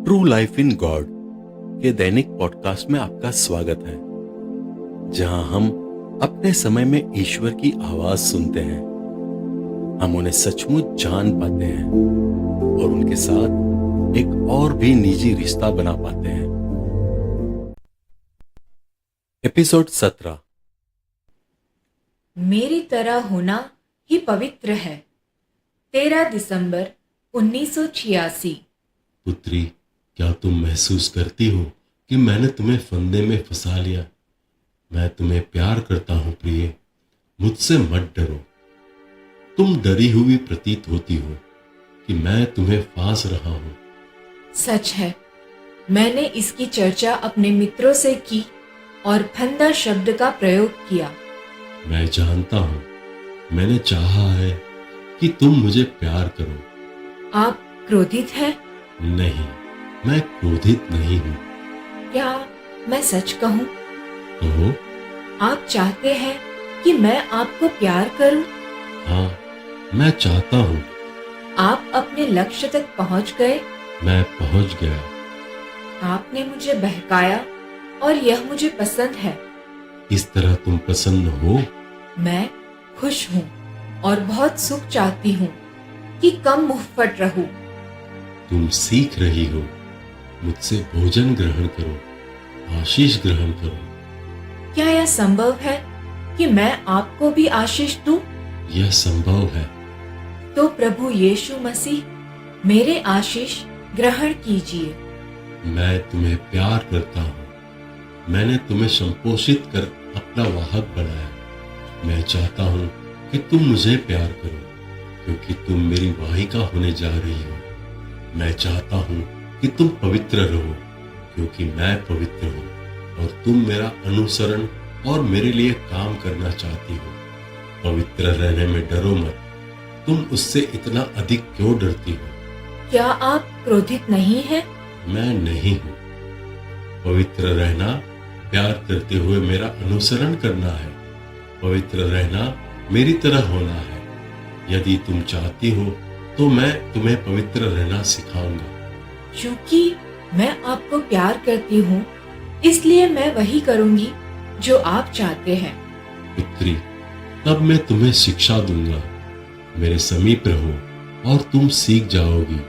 True life in God के दैनिक podcast में आपका स्वागत है, जहां हम अपने समय में ईश्वर की आवाज सुनते हैं। हम उन्हें सचमुच जान पाते हैं और उनके साथ एक और भी निजी रिश्ता बना पाते हैं। एपिसोड 17। मेरी तरह होना ही पवित्र है। 13 दिसंबर 1986। पुत्री, क्या तुम महसूस करती हो कि मैंने तुम्हें फंदे में फंसा लिया? मैं तुम्हें प्यार करता हूं प्रिय, मुझसे मत डरो। तुम डरी हुई प्रतीत होती हो कि मैं तुम्हें फांस रहा हूं। सच है, मैंने इसकी चर्चा अपने मित्रों से की और फंदा शब्द का प्रयोग किया। मैं जानता हूं, मैंने चाहा है कि तुम मुझे प्यार करो। आप क्रोधित हैं? नहीं, मैं क्रोधित नहीं हूं। क्या मैं सच कहूं? कहो। आप चाहते हैं कि मैं आपको प्यार करूं? हाँ, मैं चाहता हूं। आप अपने लक्ष्य तक पहुंच गए? मैं पहुंच गया। आपने मुझे बहकाया और यह मुझे पसंद है। इस तरह तुम प्रसन्न हो? मैं खुश हूँ और बहुत सुख चाहती हूँ कि कम मुफ्फट रहूं। तुम सीख रही हो। मुझसे भोजन ग्रहण करो, आशीष ग्रहण करो। क्या यह संभव है कि मैं आपको भी आशीष दूं? यह संभव है। तो प्रभु यीशु मसीह मेरे आशीष ग्रहण कीजिए। मैं तुम्हें प्यार करता हूँ। मैंने तुम्हें संपोषित कर अपना वाहक बनाया। मैं चाहता हूँ कि तुम मुझे प्यार करो, क्योंकि तुम मेरी वाहिका होने जा रही हो। मैं चाहता हूँ कि तुम पवित्र रहो, क्योंकि मैं पवित्र हूँ, और तुम मेरा अनुसरण और मेरे लिए काम करना चाहती हो। पवित्र रहने में डरो मत। तुम उससे इतना अधिक क्यों डरती हो? क्या आप क्रोधित नहीं हैं? मैं नहीं हूँ। पवित्र रहना प्यार करते हुए मेरा अनुसरण करना है। पवित्र रहना मेरी तरह होना है। यदि तुम चाहती हो तो मैं तुम्हें पवित्र रहना सिखाऊंगा। क्योंकि मैं आपको प्यार करती हूँ, इसलिए मैं वही करूँगी जो आप चाहते हैं। पुत्री, तब मैं तुम्हें शिक्षा दूंगा। मेरे समीप रहो और तुम सीख जाओगी।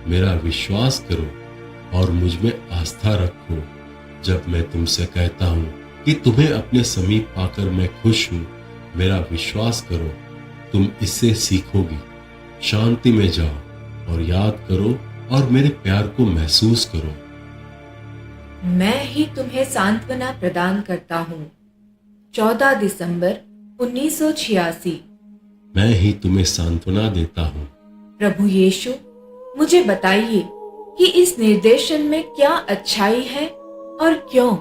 मेरा विश्वास करो और मुझ में आस्था रखो। जब मैं तुमसे कहता हूँ कि तुम्हें अपने समीप पाकर मैं खुश हूँ, मेरा विश्वास करो, तुम इससे सीखोगी। शांति में जाओ और याद करो और मेरे प्यार को महसूस करो। मैं ही तुम्हें सांत्वना प्रदान करता हूँ। 14 दिसंबर 1986। मैं ही तुम्हें सांत्वना देता हूँ। प्रभु यीशु, मुझे बताइए कि इस निर्देशन में क्या अच्छाई है और क्यों?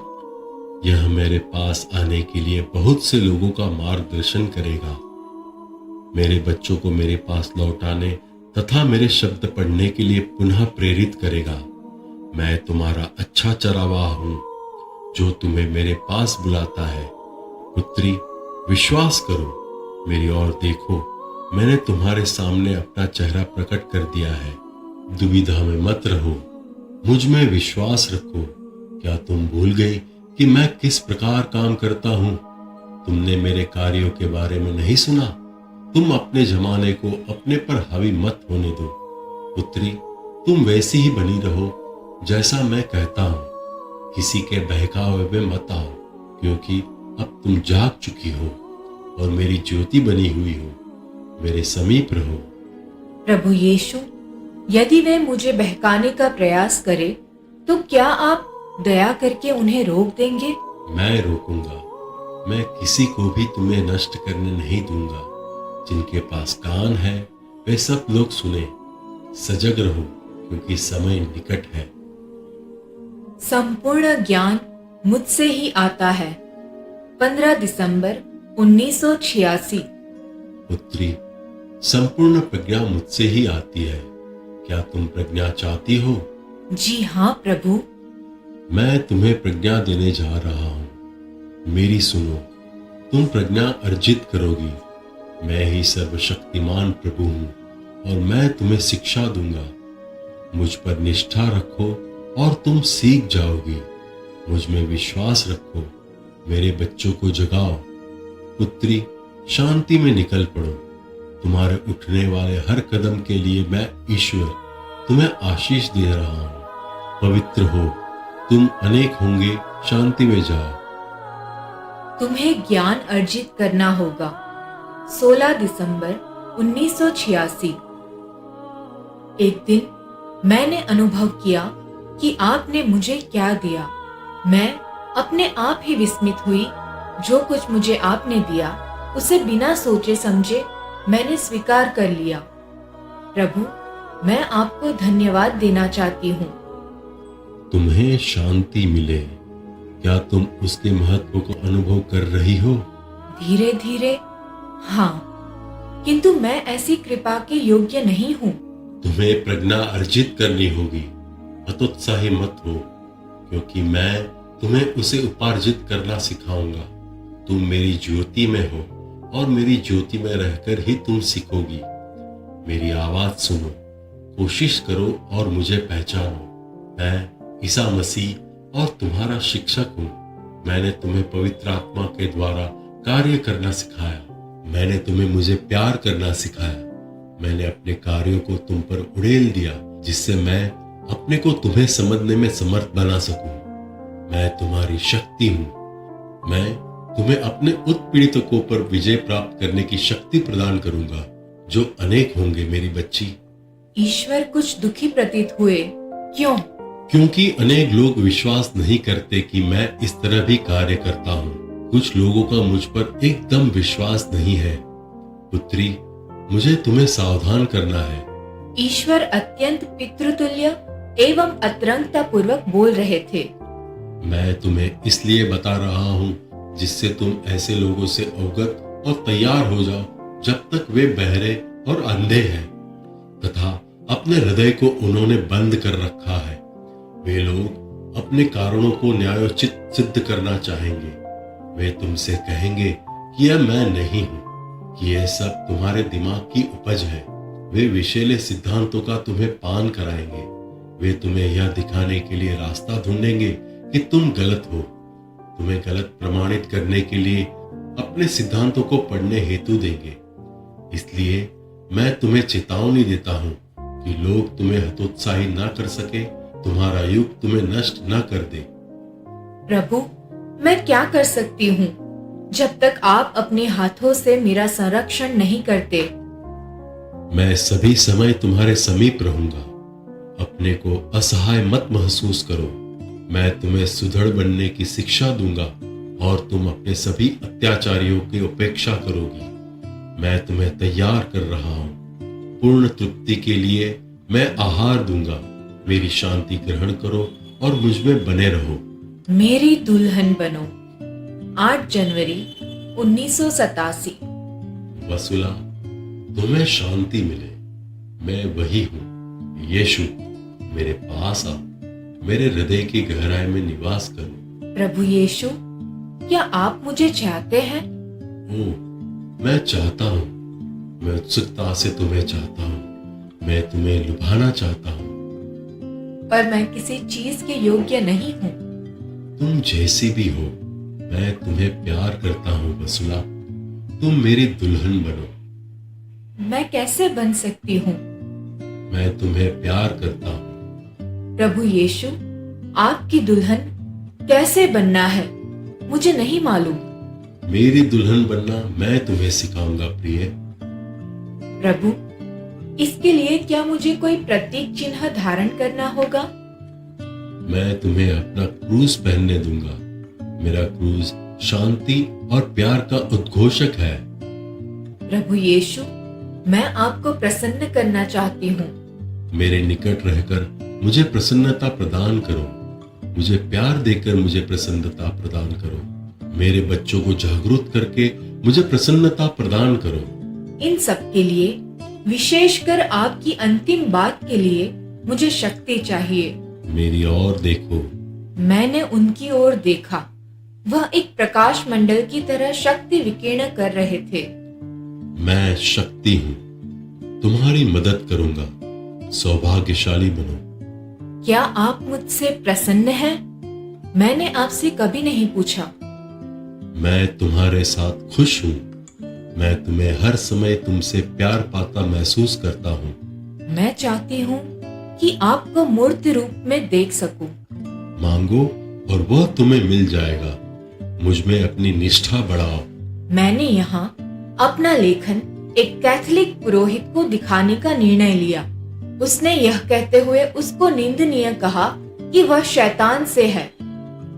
यह मेरे पास आने के लिए बहुत से लोगों का मार्गदर्शन करेगा। मेरे बच्चों को मेरे पास लौटाने तथा मेरे शब्द पढ़ने के लिए पुनः प्रेरित करेगा। मैं तुम्हारा अच्छा चरावाह हूँ, जो तुम्हें मेरे पास बुलाता है। पुत्री, विश्वास करो, मेरी ओर देखो। मैंने तुम्हारे सामने अपना चेहरा प्रकट कर दिया है। दुविधा में मत रहो, मुझ में विश्वास रखो। क्या तुम भूल गई कि मैं किस प्रकार काम करता हूँ? तुमने मेरे कार्यों के बारे में नहीं सुना? तुम अपने जमाने को अपने पर हावी मत होने दो। पुत्री, तुम वैसी ही बनी रहो जैसा मैं कहता हूँ। किसी के बहकावे में मत आओ, क्योंकि अब तुम जाग चुकी हो और मेरी ज्योति बनी हुई हो। मेरे समीप रहो। प्रभु यीशु, यदि वे मुझे बहकाने का प्रयास करे तो क्या आप दया करके उन्हें रोक देंगे? मैं रोकूंगा। मैं किसी को भी तुम्हें नष्ट करने नहीं दूंगा। जिनके पास कान है वे सब लोग सुने। सजग रहो, क्योंकि समय निकट है। संपूर्ण ज्ञान मुझसे ही आता है। 15 दिसंबर 1986। पुत्री, संपूर्ण प्रज्ञा मुझसे ही आती है। क्या तुम प्रज्ञा चाहती हो? जी हाँ प्रभु। मैं तुम्हें प्रज्ञा देने जा रहा हूँ। मेरी सुनो, तुम प्रज्ञा अर्जित करोगी। मैं ही सर्वशक्तिमान प्रभु हूँ और मैं तुम्हें शिक्षा दूंगा। मुझ पर निष्ठा रखो और तुम सीख जाओगी। मुझ में विश्वास रखो, मेरे बच्चों को जगाओ। पुत्री, शांति में निकल पड़ो। तुम्हारे उठने वाले हर कदम के लिए मैं ईश्वर तुम्हें आशीष दे रहा हूं। पवित्र हो, तुम अनेक होंगे, शांति में जाओ। तुम्हें ज्ञान अर्जित करना होगा। 16 दिसंबर 1986। एक दिन मैंने अनुभव किया कि आपने मुझे क्या दिया। मैं अपने आप ही विस्मित हुई। जो कुछ मुझे आपने दिया उसे बिना सोचे समझे मैंने स्वीकार कर लिया। प्रभु, मैं आपको धन्यवाद देना चाहती हूँ। तुम्हें शांति मिले, क्या तुम उसके महत्व को अनुभव कर रही हो? धीरे धीरे हाँ, किंतु मैं ऐसी कृपा के योग्य नहीं हूँ। तुम्हें प्रज्ञा अर्जित करनी होगी। हतोत्साही मत हो, क्योंकि मैं तुम्हें उसे उपार्जित करना सिखाऊंगा। तुम मेरी ज्योति में हो और मेरी ज्योति में रहकर ही तुम सीखोगी। मेरी आवाज सुनो, कोशिश करो और मुझे पहचानो। मैं ईसा मसीह और तुम्हारा शिक्षक हूँ। मैंने तुम्हें पवित्र आत्मा के द्वारा कार्य करना सिखाया। मैंने तुम्हें मुझे प्यार करना सिखाया। मैंने अपने कार्यों को तुम पर उड़ेल दिया, जिससे मैं अपने को तुम्हें समझने में समर्थ बना सकूं। मैं तुम्हारी शक्ति हूं। मैं तुम्हें अपने उत्पीड़ितकों पर विजय प्राप्त करने की शक्ति प्रदान करूंगा, जो अनेक होंगे मेरी बच्ची। ईश्वर कुछ दुखी प्रतीत हुए। क्यों? क्योंकि अनेक लोग विश्वास नहीं करते कि मैं इस तरह भी कार्य करता हूँ। कुछ लोगों का मुझ पर एकदम विश्वास नहीं है। पुत्री, मुझे तुम्हें सावधान करना है। ईश्वर अत्यंत पितृतुल्य एवं अतरंगता पूर्वक बोल रहे थे। मैं तुम्हें इसलिए बता रहा हूँ जिससे तुम ऐसे लोगों से अवगत और तैयार हो जाओ जब तक वे बहरे और अंधे हैं, तथा अपने हृदय को उन्होंने बंद कर रखा है। वे लोग अपने कारणों को न्यायोचित सिद्ध करना चाहेंगे। वे तुमसे कहेंगे कि यह मैं नहीं हूं, कि यह सब तुम्हारे दिमाग की उपज है। वे विषैले सिद्धांतों का तुम्हें पान कराएंगे। वे तुम्हें यह दिखाने के लिए रास्ता ढूंढेंगे कि तुम गलत हो। तुम्हें गलत प्रमाणित करने के लिए अपने सिद्धांतों को पढ़ने हेतु देंगे। इसलिए मैं तुम्हें चेतावनी देता हूं कि लोग तुम्हें हतोत्साही ना कर सके, तुम्हारा युग तुम्हें नष्ट ना कर दे। प्रभु, मैं क्या कर सकती हूँ जब तक आप अपने हाथों से मेरा संरक्षण नहीं करते? मैं सभी समय तुम्हारे समीप रहूंगा। अपने को असहाय मत महसूस करो। मैं तुम्हें सुदृढ़ बनने की शिक्षा दूंगा और तुम अपने सभी अत्याचारियों की उपेक्षा करोगी। मैं तुम्हें तैयार कर रहा हूं। पूर्ण तृप्ति के लिए मैं आहार दूंगा। मेरी शांति ग्रहण करो और मुझ में बने रहो। मेरी दुल्हन बनो। 8 जनवरी 1987। वसुला, तुम्हें शांति मिले। मैं वही हूँ, यीशु। मेरे पास आ, मेरे हृदय की गहराई में निवास करो। प्रभु यीशु, क्या आप मुझे चाहते हैं? ओ, मैं चाहता हूँ। मैं उत्सुकता से तुम्हें चाहता हूँ। मैं तुम्हें लुभाना चाहता हूँ। पर मैं किसी चीज के योग्य नहीं हूँ। तुम जैसी भी हो, मैं तुम्हें प्यार करता हूँ वसुला। तुम मेरी दुल्हन बनो। मैं कैसे बन सकती हूँ? मैं तुम्हें प्यार करता हूँ। प्रभु यीशु, आपकी दुल्हन कैसे बनना है मुझे नहीं मालूम। मेरी दुल्हन बनना मैं तुम्हें सिखाऊंगा प्रिय। प्रभु, इसके लिए क्या मुझे कोई प्रतीक चिन्ह धारण करना होगा? मैं तुम्हें अपना क्रूज पहनने दूंगा। मेरा क्रूज शांति और प्यार का उद्घोषक है। प्रभु यीशु, मैं आपको प्रसन्न करना चाहती हूँ। मेरे निकट रहकर मुझे प्रसन्नता प्रदान करो। मुझे प्यार देकर मुझे प्रसन्नता प्रदान करो। मेरे बच्चों को जागरूक करके मुझे प्रसन्नता प्रदान करो। इन सब के लिए, विशेषकर आपकी अंतिम बात के लिए मुझे शक्ति चाहिए। मेरी ओर देखो। मैंने उनकी ओर देखा। वह एक प्रकाश मंडल की तरह शक्ति विकीर्ण कर रहे थे। मैं शक्ति हूँ, तुम्हारी मदद करूंगा। सौभाग्यशाली बनो। क्या आप मुझसे प्रसन्न हैं? मैंने आपसे कभी नहीं पूछा। मैं तुम्हारे साथ खुश हूँ। मैं तुम्हें हर समय तुमसे प्यार पाता महसूस करता हूँ। मैं चाहती हूँ कि आपको मूर्त रूप में देख सकूं। मांगो और वह तुम्हें मिल जाएगा। मुझ में अपनी निष्ठा बढ़ाओ। मैंने यहाँ अपना लेखन एक कैथोलिक पुरोहित को दिखाने का निर्णय लिया। उसने यह कहते हुए उसको निंदनीय कहा कि वह शैतान से है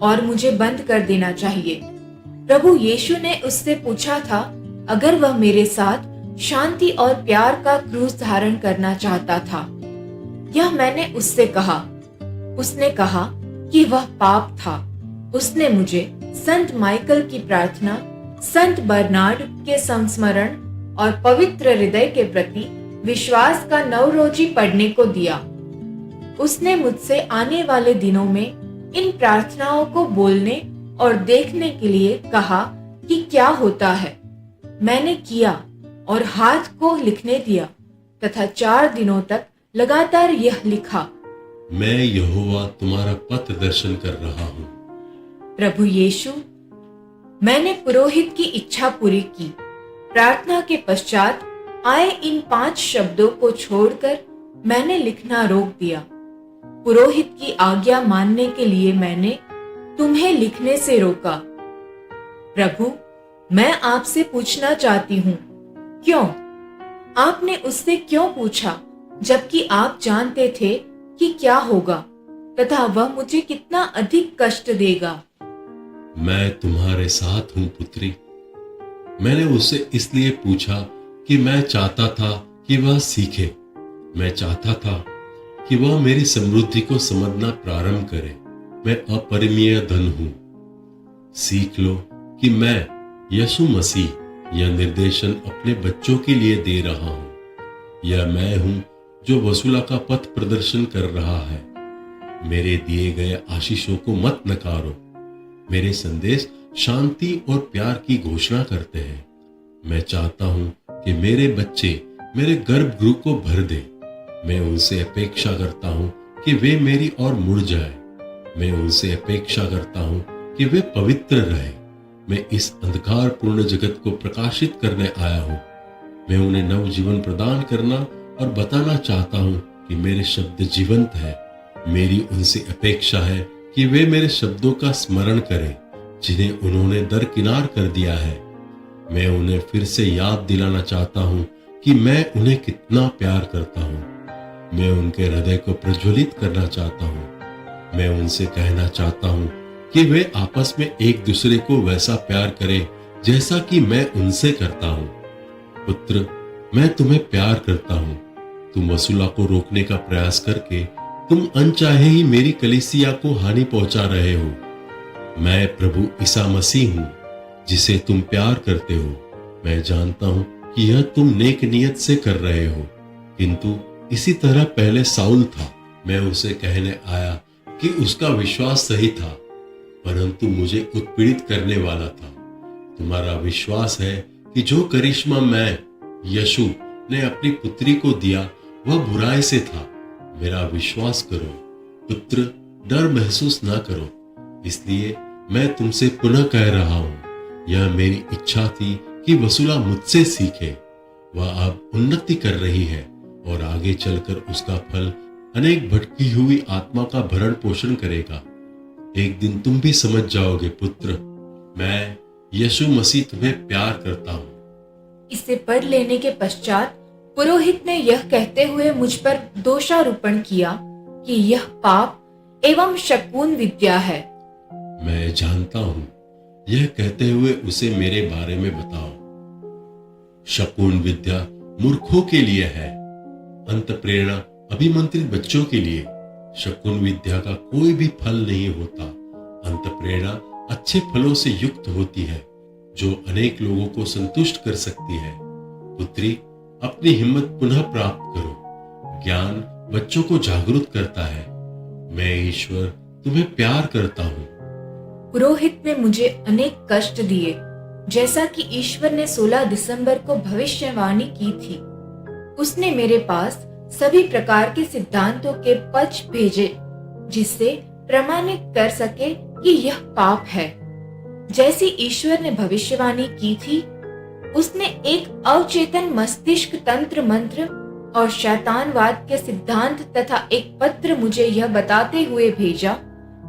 और मुझे बंद कर देना चाहिए। प्रभु यीशु ने उससे पूछा था अगर वह मेरे साथ शांति और प्यार का क्रूस धारण करना चाहता था। यह मैंने उससे कहा। उसने कहा कि वह पाप था। उसने मुझे संत माइकल की प्रार्थना, संत बर्नार्ड के संस्मरण और पवित्र हृदय के प्रति विश्वास का नवरोजी पढ़ने को दिया। उसने मुझसे आने वाले दिनों में इन प्रार्थनाओं को बोलने और देखने के लिए कहा कि क्या होता है। मैंने किया और हाथ को लिखने दिया तथा 4 दिनों तक लगातार यह लिखा। मैं यहोवा तुम्हारा पथ दर्शन कर रहा हूँ। प्रभु यीशु, मैंने पुरोहित की इच्छा पूरी की। प्रार्थना के पश्चात आए इन 5 शब्दों को छोड़कर मैंने लिखना रोक दिया। पुरोहित की आज्ञा मानने के लिए मैंने तुम्हें लिखने से रोका। प्रभु, मैं आपसे पूछना चाहती हूँ, क्यों? आपने उससे क्यों पूछा जबकि आप जानते थे कि क्या होगा तथा वह मुझे कितना अधिक कष्ट देगा? मैं तुम्हारे साथ हूँ पुत्री। मैंने उससे इसलिए पूछा कि मैं चाहता था कि वह सीखे। मैं चाहता था कि वह मेरी समृद्धि को समझना प्रारंभ करे। मैं अपरिमेय धन हूँ। सीख लो कि मैं यीशु मसीह यह निर्देशन अपने बच्चों के लिए दे रहा हूँ। यह मैं हूँ जो वसूला का पथ प्रदर्शन कर रहा है। मेरे दिए गए आशीषों को मत नकारो। मेरे संदेश शांति और प्यार की घोषणा करते हैं। मैं चाहता हूं कि मेरे बच्चे मेरे गर्भगृह को भर दे। मैं उनसे अपेक्षा करता हूं कि वे मेरी ओर मुड़ जाए। मैं उनसे अपेक्षा करता हूं कि वे पवित्र रहे। मैं इस अंधकारपूर्ण जगत को प्रकाशित करने आया हूं। मैं उन्हें नव जीवन प्रदान करना और बताना चाहता हूं कि मेरे शब्द जीवंत है। मेरी उनसे अपेक्षा है कि वे मेरे शब्दों का स्मरण करें जिन्हें उन्होंने दरकिनार कर दिया है। मैं उन्हें फिर से याद दिलाना चाहता हूं कि मैं उन्हें कितना प्यार करता हूं। मैं उनके हृदय को प्रज्वलित करना चाहता हूं। मैं उनसे कहना चाहता हूं कि वे आपस में एक दूसरे को वैसा प्यार करें जैसा कि मैं उनसे करता हूं। पुत्र, मैं तुम्हें प्यार करता हूं। तुम वसूला को रोकने का प्रयास करके तुम अनचाहे ही मेरी कलीसिया को हानि पहुंचा रहे हो। मैं प्रभु ईसा मसीह हूं जिसे तुम प्यार करते हो। मैं जानता हूं कि यह तुम नेक नियत से कर रहे हो, किंतु इसी तरह पहले साउल था। मैं उसे कहने आया कि उसका विश्वास सही था, परंतु मुझे उत्पीड़ित करने वाला था। तुम्हारा विश्वास है कि जो करिश्मा मैं यीशु ने अपनी पुत्री को दिया वह बुराई से था। मेरा विश्वास करो। पुत्र, डर महसूस ना करो। इसलिए मैं तुमसे पुनः कह रहा हूं, यह मेरी इच्छा थी कि वसूला मुझसे सीखे। वह अब उन्नति कर रही है और आगे चलकर उसका फल अनेक भटकी हुई आत्मा का भरण पोषण करेगा। एक दिन तुम भी समझ जाओगे पुत्र, मैं यीशु मसीह तुम्हें प्यार करता हूं। इसे पढ़ लेने के पश्चात पुरोहित ने यह कहते हुए मुझ पर दोषारोपण किया कि यह पाप एवं शकुन विद्या है। मैं जानता हूं। यह कहते हुए उसे मेरे बारे में बताओ। शकुन विद्या मूर्खों के लिए है, अंत प्रेरणा अभिमंत्रित बच्चों के लिए। शकुन विद्या का कोई भी फल नहीं होता। अंत प्रेरणा अच्छे फलों से युक्त होती है जो अनेक लोगों को संतुष्ट कर सकती है। पुत्री, अपनी हिम्मत पुनः प्राप्त करो। ज्ञान बच्चों को जागरूक करता है। मैं ईश्वर तुम्हें प्यार करता हूँ। पुरोहित ने मुझे अनेक कष्ट दिए, जैसा कि ईश्वर ने 16 दिसंबर को भविष्यवाणी की थी। उसने मेरे पास सभी प्रकार के सिद्धांतों के पच भेजे जिससे प्रमाणित कर सके कि यह पाप है। जैसी ईश्वर ने भविष्यवाणी की थी, उसने एक अवचेतन मस्तिष्क तंत्र मंत्र और शैतानवाद के सिद्धांत तथा एक पत्र मुझे यह बताते हुए भेजा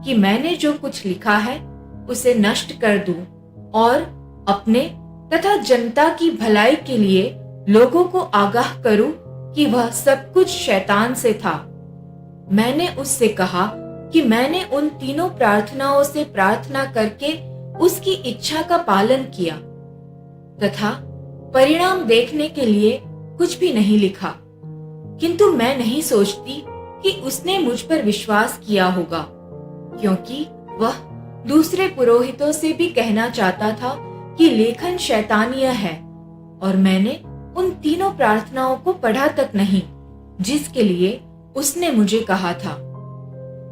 कि मैंने जो कुछ लिखा है उसे नष्ट कर दूं और अपने तथा जनता की भलाई के लिए लोगों को आगाह करूं कि वह सब कुछ शैतान से था। मैंने उससे कहा कि मैंने उन तीनों प्रार्थनाओं से प्रार्थना करके उसकी इच्छा का पालन किया तथा परिणाम देखने के लिए कुछ भी नहीं लिखा, किंतु मैं नहीं सोचती कि उसने मुझ पर विश्वास किया होगा, क्योंकि वह दूसरे पुरोहितों से भी कहना चाहता था कि लेखन शैतानीय है, और मैंने उन तीनों प्रार्थनाओं को पढ़ा तक नहीं जिसके लिए उसने मुझे कहा था।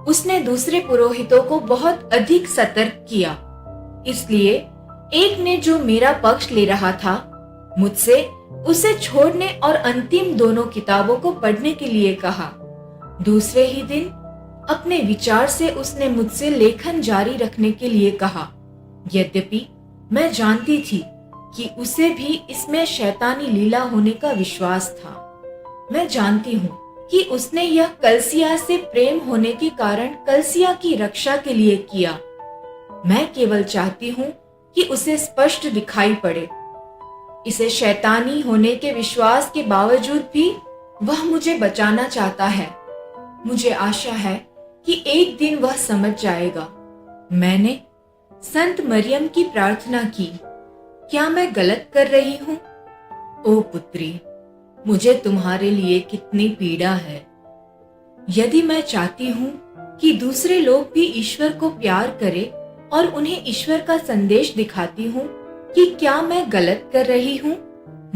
उसने दूसरे पुरोहितों को बहुत अधिक सतर्क किया, इसलिए एक ने जो मेरा पक्ष ले रहा था मुझसे उसे छोड़ने और अंतिम दोनों किताबों को पढ़ने के लिए कहा। दूसरे ही दिन अपने विचार से उसने मुझसे लेखन जारी रखने के लिए कहा। यद्यपि मैं जानती थी कि उसे भी इसमें शैतानी लीला होने का विश्वास था। मैं जानती हूँ कि उसने यह कलसिया से प्रेम होने के कारण कलसिया की रक्षा के लिए किया। मैं केवल चाहती हूँ कि उसे स्पष्ट दिखाई पड़े। इसे शैतानी होने के विश्वास के बावजूद भी वह मुझे बचाना चाहता है। मुझे आशा है कि एक दिन वह समझ जाएगा। मैंने संत मरियम की प्रार्थना की, क्या मैं गलत कर रही हूँ? ओ पुत्री, मुझे तुम्हारे लिए कितनी पीड़ा है। यदि मैं चाहती हूँ कि दूसरे लोग भी ईश्वर को प्यार करें और उन्हें ईश्वर का संदेश दिखाती हूँ, कि क्या मैं गलत कर रही हूँ?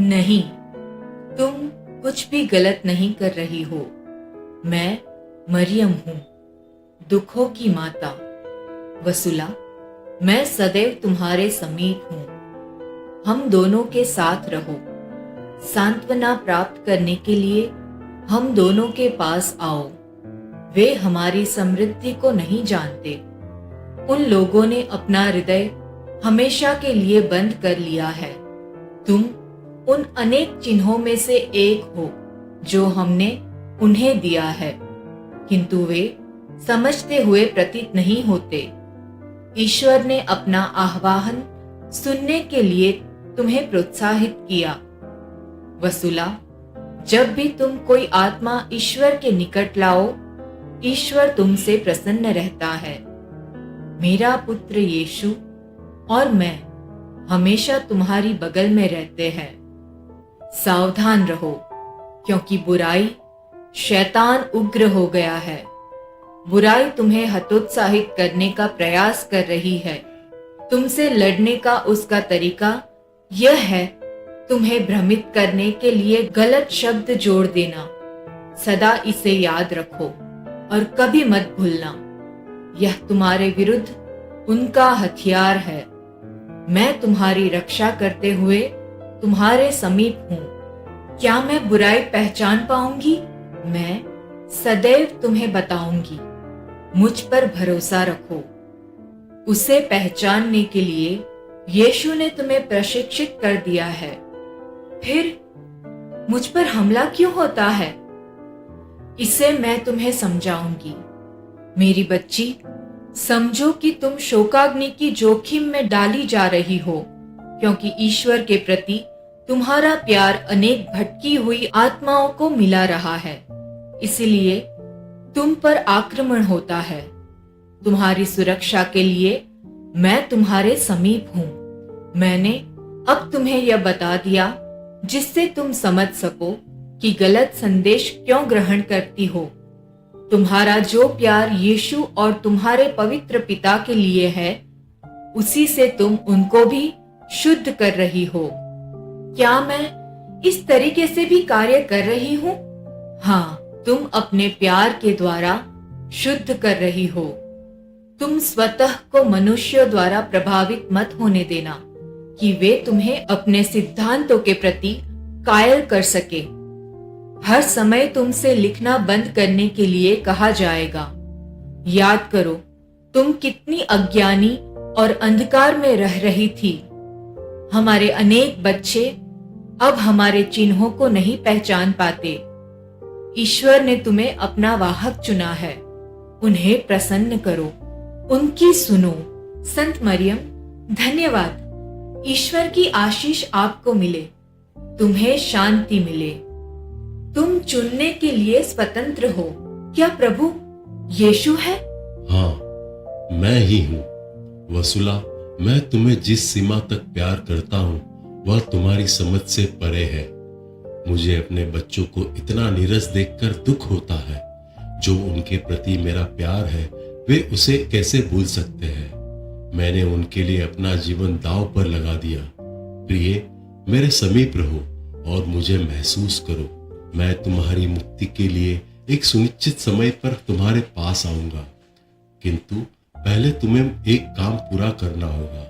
नहीं, तुम कुछ भी गलत नहीं कर रही हो। मैं मरियम हूँ, दुखों की माता। वसुला, मैं सदैव तुम्हारे समीप हूँ। हम दोनों के साथ रहो। सांत्वना प्राप्त करने के लिए हम दोनों के पास आओ। वे हमारी समृद्धि को नहीं जानते। उन लोगों ने अपना हृदय हमेशा के लिए बंद कर लिया है। तुम उन अनेक चिन्हों में से एक हो जो हमने उन्हें दिया है, किंतु वे समझते हुए प्रतीत नहीं होते। ईश्वर ने अपना आह्वान सुनने के लिए तुम्हें प्रोत्साहित किया। वसुला, जब भी तुम कोई आत्मा ईश्वर के निकट लाओ, ईश्वर तुमसे प्रसन्न रहता है। मेरा पुत्र यीशु और मैं हमेशा तुम्हारी बगल में रहते हैं। सावधान रहो, क्योंकि बुराई शैतान उग्र हो गया है। बुराई तुम्हें हतोत्साहित करने का प्रयास कर रही है। तुमसे लड़ने का उसका तरीका यह है तुम्हें भ्रमित करने के लिए गलत शब्द जोड़ देना। सदा इसे याद रखो और कभी मत भूलना। यह तुम्हारे विरुद्ध उनका हथियार है। मैं तुम्हारी रक्षा करते हुए तुम्हारे समीप हूँ। क्या मैं बुराई पहचान पाऊंगी? मैं सदैव तुम्हें बताऊंगी। मुझ पर भरोसा रखो। उसे पहचानने के लिए यीशु ने तुम्हें प्रशिक्षित कर दिया है। फिर मुझ पर हमला क्यों होता है? इसे मैं तुम्हें समझाऊंगी। मेरी बच्ची, समझो कि तुम शोकाग्नि की जोखिम में डाली जा रही हो, क्योंकि ईश्वर के प्रति तुम्हारा प्यार अनेक भटकी हुई आत्माओं को मिला रहा है। इसलिए तुम पर आक्रमण होता है। तुम्हारी सुरक्षा के लिए मैं तुम्हारे समीप हूँ। मैंने अब तुम्हें यह बता दिया जिससे तुम समझ सको कि गलत संदेश क्यों ग्रहण करती हो। तुम्हारा जो प्यार यीशु और तुम्हारे पवित्र पिता के लिए है, उसी से तुम उनको भी शुद्ध कर रही हो। क्या मैं इस तरीके से भी कार्य कर रही हूँ? हाँ, तुम अपने प्यार के द्वारा शुद्ध कर रही हो। तुम स्वतः को मनुष्यों द्वारा प्रभावित मत होने देना कि वे तुम्हें अपने सिद्धांतों के प्रति कायल कर सके। हर समय तुमसे लिखना बंद करने के लिए कहा जाएगा। याद करो, तुम कितनी अज्ञानी और अंधकार में रह रही थी। हमारे अनेक बच्चे अब हमारे चिन्हों को नहीं पहचान पाते। ईश्वर ने तुम्हें अपना वाहक चुना है। उन्हें प्रसन्न करो, उनकी सुनो। संत मरियम, धन्यवाद। ईश्वर की आशीष आपको मिले, तुम्हें शांति मिले। तुम चुनने के लिए स्वतंत्र हो। क्या प्रभु यीशु है? हाँ, मैं ही हूँ। वसुला, मैं तुम्हें जिस सीमा तक प्यार करता हूँ वह तुम्हारी समझ से परे है। मुझे अपने बच्चों को इतना नीरस देखकर दुख होता है। जो उनके प्रति मेरा प्यार है वे उसे कैसे भूल सकते हैं। मैंने उनके लिए अपना जीवन दांव पर लगा दिया। प्रिय, मेरे समीप रहो और मुझे महसूस करो। मैं तुम्हारी मुक्ति के लिए एक सुनिश्चित समय पर तुम्हारे पास आऊंगा, किंतु पहले तुम्हें एक काम पूरा करना होगा।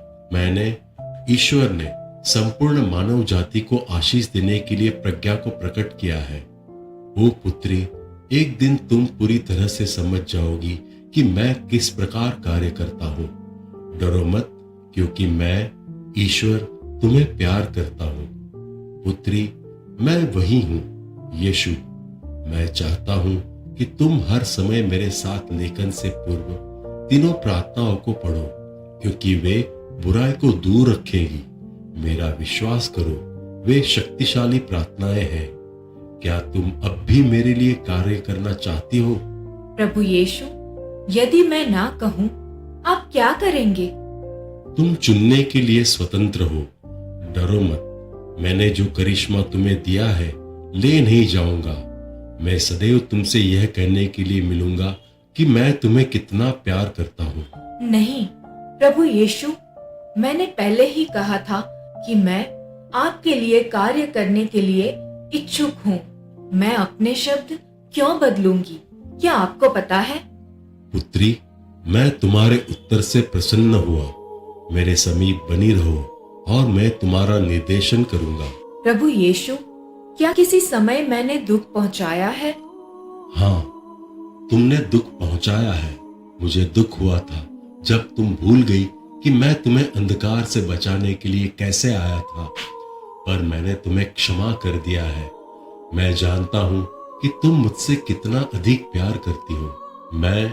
ईश्वर ने संपूर्ण मानव जाति को आशीष देने के लिए प्रज्ञा को प्रकट किया है। ओ पुत्री, एक दिन तुम पूरी तरह से समझ जाओगी कि मैं किस प्रकार कार्य करता हूँ। डरो मत, क्योंकि मैं ईश्वर तुम्हें प्यार करता हूँ। पुत्री, मैं वही हूँ, यीशु। मैं चाहता हूँ कि तुम हर समय मेरे साथ लेखन से पूर्व तीनों प्रार्थनाओं को पढ़ो, क्योंकि वे बुराई को दूर रखेगी। मेरा विश्वास करो, वे शक्तिशाली प्रार्थनाएं हैं। क्या तुम अब भी मेरे लिए कार्य करना चाहती हो? प्रभु यीशु, यदि मैं ना कहूँ, आप क्या करेंगे? तुम चुनने के लिए स्वतंत्र हो। डरो मत, मैंने जो करिश्मा तुम्हें दिया है ले नहीं जाऊंगा। मैं सदैव तुमसे यह कहने के लिए मिलूंगा कि मैं तुम्हें कितना प्यार करता हूँ। नहीं प्रभु यीशु, मैंने पहले ही कहा था कि मैं आपके लिए कार्य करने के लिए इच्छुक हूँ। मैं अपने शब्द क्यों बदलूंगी? क्या आपको पता है? पुत्री, मैं तुम्हारे उत्तर से प्रसन्न हुआ। मेरे समीप बनी रहो और मैं तुम्हारा निर्देशन करूंगा। प्रभु यीशु, क्या किसी समय मैंने दुख पहुंचाया है? हाँ, तुमने दुख पहुंचाया है। मुझे दुख हुआ था जब तुम भूल गई कि मैं तुम्हें अंधकार से बचाने के लिए कैसे आया था, पर मैंने तुम्हें क्षमा कर दिया है। मैं जानता हूँ कि तुम मुझसे कितना अधिक प्यार करती हो। मैं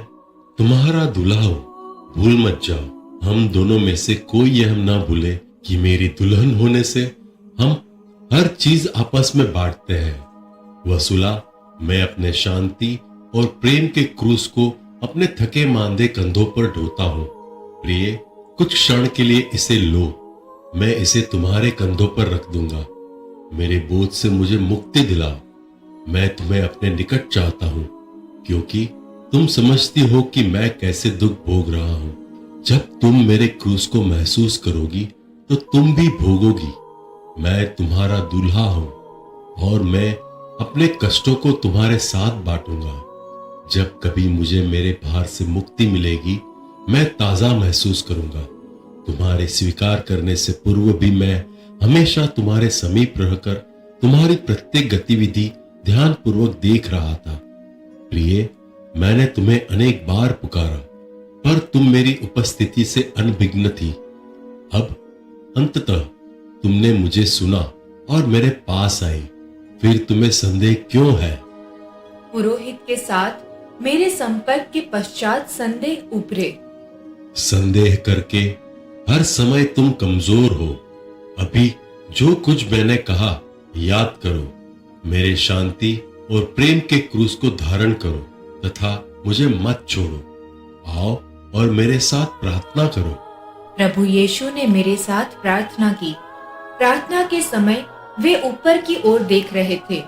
तुम्हारा दूल्हा हूँ, भूल मत जाओ। हम दोनों में से कोई यह ना भूले कि मेरी दुल्हन होने से हम हर चीज आपस में बांटते हैं। वसुला, मैं अपने शांति और प्रेम के क्रूस को अपने थके मांदे कंधों पर ढोता हूँ। प्रिय, कुछ क्षण के लिए इसे लो। मैं इसे तुम्हारे कंधों पर रख दूंगा। मेरे बोझ से मुझे मुक्ति दिलाओ। मैं तुम्हें अपने निकट चाहता हूँ, क्योंकि तुम समझती हो कि मैं कैसे दुख भोग रहा हूँ। जब तुम मेरे क्रूस को महसूस करोगी तो तुम भी भोगोगी। मैं तुम्हारा दूल्हा हूँ और मैं अपने कष्टों को तुम्हारे साथ बांटूंगा। जब कभी मुझे मेरे भार से मुक्ति मिलेगी, मैं ताजा महसूस करूंगा। तुम्हारे स्वीकार करने से पूर्व भी मैं हमेशा तुम्हारे समीप रहकर तुम्हारी प्रत्येक गतिविधि ध्यानपूर्वक देख रहा था। प्रिय, मैंने तुम्हें अनेक बार पुकारा, पर तुम मेरी उपस्थिति से अनभिज्ञ थी। अब अंततः तुमने मुझे सुना और मेरे पास आई। फिर तुम्हें संदेह क्यों है? पुरोहित के साथ मेरे संपर्क के पश्चात संदेह उभरे। संदेह करके हर समय तुम कमजोर हो। अभी जो कुछ मैंने कहा याद करो। मेरे शांति और प्रेम के क्रूस को धारण करो तथा मुझे मत छोड़ो। आओ और मेरे साथ प्रार्थना करो। प्रभु यीशु ने मेरे साथ प्रार्थना की। प्रार्थना के समय वे ऊपर की ओर देख रहे थे।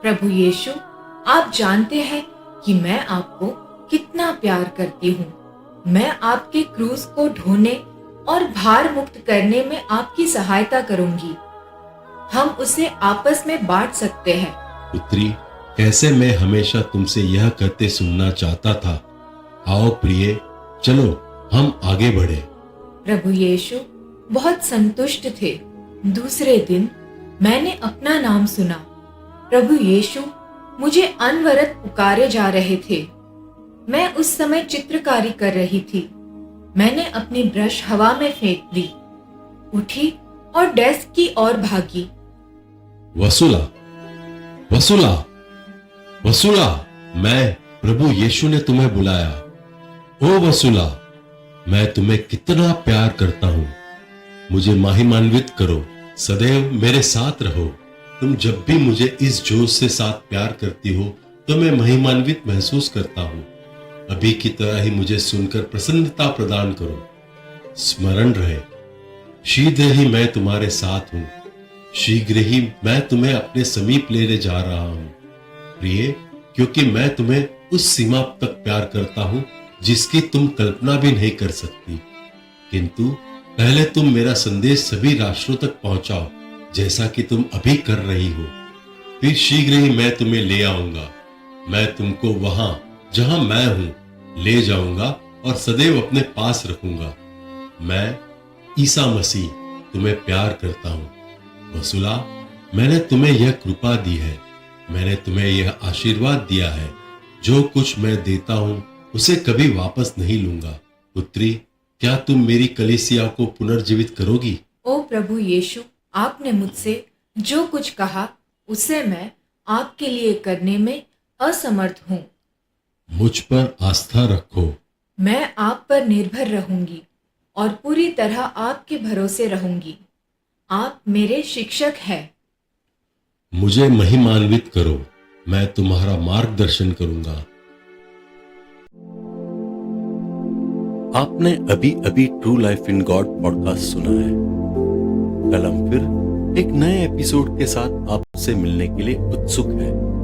प्रभु यीशु, आप जानते हैं कि मैं आपको कितना प्यार करती हूँ। मैं आपके क्रूस को ढोने और भार मुक्त करने में आपकी सहायता करूंगी। हम उसे आपस में बांट सकते हैं। पुत्री, कैसे मैं हमेशा तुमसे यह कहते सुनना चाहता था। आओ प्रिय, चलो हम आगे बढ़े। प्रभु यीशु बहुत संतुष्ट थे। दूसरे दिन मैंने अपना नाम सुना। प्रभु यीशु मुझे अनवरत पुकारे जा रहे थे। मैं उस समय चित्रकारी कर रही थी। मैंने अपनी ब्रश हवा में फेंक दी, उठी और डेस्क की ओर भागी। वसुला, वसुला, वसुला, मैं प्रभु यीशु ने तुम्हें बुलाया। ओ वसुला, मैं तुम्हें कितना प्यार करता हूं। मुझे महिमान्वित करो, सदैव मेरे साथ रहो। तुम जब भी मुझे इस जोश से साथ प्यार करती हो तो मैं महिमान्वित महसूस करता हूं। अभी की तरह ही मुझे सुनकर प्रसन्नता प्रदान करो। स्मरण रहे, शीघ्र ही मैं तुम्हारे साथ हूं। शीघ्र ही मैं तुम्हें अपने समीप लेने जा रहा हूं। प्रिय, क्योंकि मैं तुम्हें उस सीमा तक प्यार करता हूं जिसकी तुम कल्पना भी नहीं कर सकती। किंतु पहले तुम मेरा संदेश सभी राष्ट्रों तक पहुंचाओ, जैसा कि तुम अभी कर रही हो। फिर शीघ्र ही मैं तुम्हें ले आऊंगा। मैं तुमको वहां जहां मैं हूं ले जाऊंगा और सदैव अपने पास रखूंगा। मैं ईसा मसीह तुम्हें प्यार करता हूं। वसुला, मैंने तुम्हें यह कृपा दी है, मैंने तुम्हें यह आशीर्वाद दिया है। जो कुछ मैं देता हूं उसे कभी वापस नहीं लूंगा। पुत्री, क्या तुम मेरी कलीसिया को पुनर्जीवित करोगी? ओ प्रभु यीशु, आपने मुझसे जो कुछ कहा उसे मैं आपके लिए करने में असमर्थ हूँ। मुझ पर आस्था रखो। मैं आप पर निर्भर रहूंगी और पूरी तरह आपके भरोसे रहूंगी। आप मेरे शिक्षक हैं। मुझे महिमान्वित करो, मैं तुम्हारा मार्गदर्शन करूंगा। आपने अभी अभी true life in God podcast सुना है। कल हम फिर एक नए एपिसोड के साथ आपसे मिलने के लिए उत्सुक हैं।